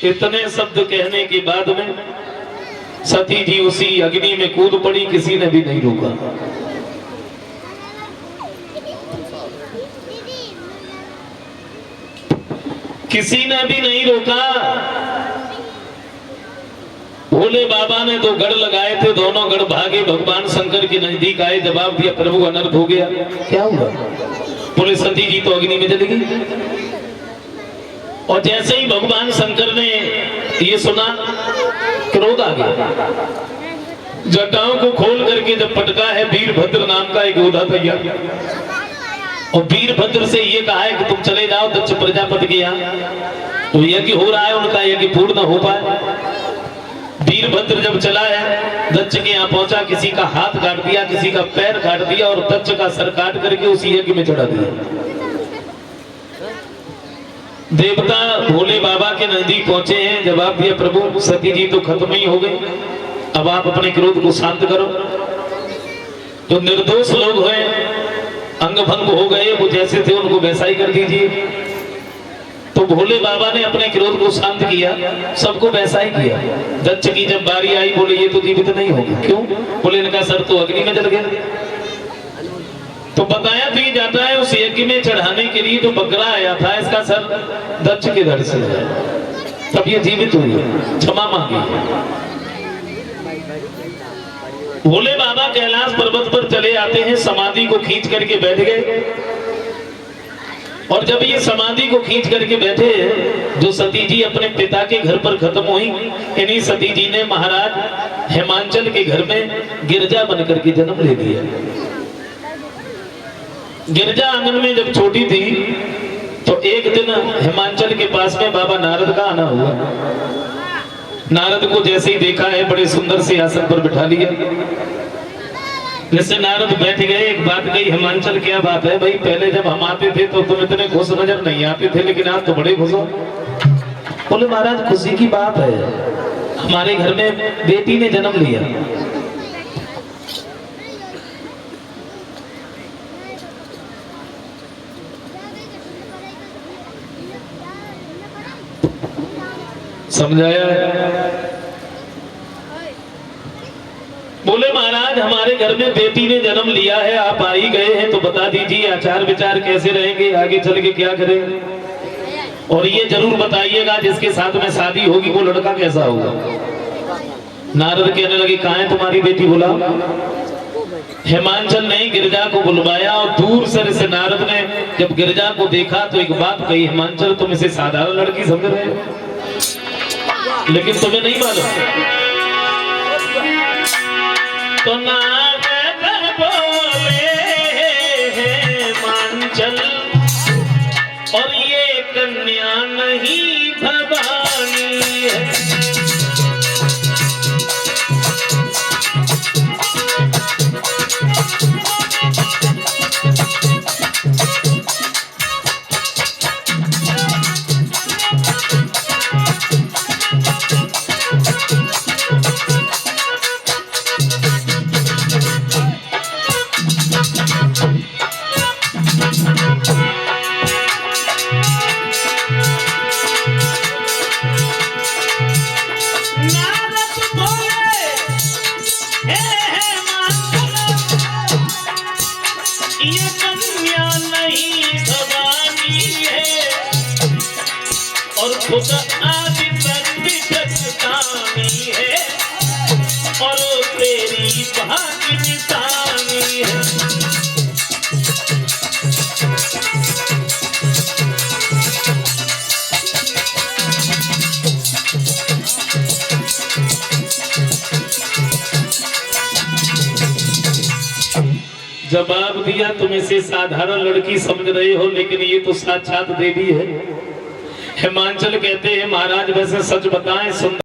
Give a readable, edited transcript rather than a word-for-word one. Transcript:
इतने शब्द कहने के बाद में सती जी उसी अग्नि में कूद पड़ी, किसी ने भी नहीं रोका। किसी ने भी नहीं रोका। भोले बाबा ने तो गढ़ लगाए थे, दोनों गढ़ भागे, भगवान शंकर के नजदीक आए, जवाब दिया प्रभु अनर्थ हो गया। क्या हुआ? बोले सती जी तो अग्नि में चली गई। और जैसे ही भगवान शंकर ने ये सुना, क्रोध आ गया। जटाओं को खोल करके जब पटका है, वीरभद्र नाम का एक योद्धा तैयार, और वीरभद्र से ये कहा है कि तुम चले जाओ दक्ष प्रजापति के यहाँ। तो यज्ञ हो रहा है उनका, यज्ञ पूर्ण न हो पाए। वीरभद्र जब चला है, दक्ष के यहाँ पहुंचा, किसी का हाथ काट दिया, किसी का पैर काट दिया, और दक्ष का सर काट करके उसी यज्ञ में चढ़ा दिया। देवता भोले बाबा के नजदीक पहुंचे हैं, जवाब दिया प्रभु सती जी तो खत्म ही हो गई, अब आप अपने क्रोध को शांत करो। जो निर्दोष लोग हुए, अंग भंग हो गए, वो जैसे थे उनको वैसा ही कर दीजिए। तो भोले बाबा ने अपने क्रोध को शांत किया, सबको वैसा ही किया। दक्ष की जब बारी आई, बोले ये तो जीवित नहीं होगी। क्यों? बोले इनका सर तो अग्नि में जल गया। तो बताया भी जाता है उस यज्ञ में चढ़ाने के लिए जो बकरा आया था, इसका सर दक्ष के धड़ से है, तब ये जीवित हुई, क्षमा मांगी। भोले बाबा कैलाश पर्वत पर चले आते हैं, समाधि को खींच करके बैठ गए। और जब ये समाधि को खींच करके बैठे, जो सती जी अपने पिता के घर पर खत्म हुई, इन्हीं सती जी ने महाराज हिमांचल के घर में गिरजा बनकर के जन्म ले लिया। गिरजा आंगन में जब छोटी थी, तो एक दिन हिमांचल के पास में बाबा नारद का आना हुआ। नारद को जैसे ही देखा है, बड़े सुंदर से आसन पर बिठा लिया। जैसे नारद बैठ गए, एक बात कही, हिमांचल क्या बात है भाई, पहले जब हम आते थे तो तुम इतने खुश नजर नहीं आते थे, लेकिन आज तो बड़े खुश हो। बोले महाराज खुशी की बात है, हमारे घर में बेटी ने जन्म लिया। समझाया है? बोले महाराज हमारे घर में बेटी ने जन्म लिया है, आप आ ही गए हैं तो बता दीजिए आचार विचार कैसे रहेंगे, आगे चल के क्या करेंगे, और ये जरूर बताइएगा जिसके साथ में शादी होगी वो लड़का कैसा होगा। नारद कहने लगे कहाँ है तुम्हारी बेटी? बोला हिमांचल ने गिरजा को बुलवाया, और दूर से नारद ने जब गिरजा को देखा तो एक बात कही, हिमांचल तुम इसे साधारण लड़की समझ रहे हो, लेकिन तुम्हें नहीं मालूम। तो नारद बोले हिमांचल, और ये कन्या नहीं भवानी है। ये कन्या नहीं भवानी है, और खुद आदि तक जगतानी है, और तेरी भाग्य निशानी है। जवाब दिया तुम इसे साधारण लड़की समझ रहे हो, लेकिन ये तो साक्षात देवी है। हिमांचल कहते हैं महाराज वैसे सच बताएं, सुंदर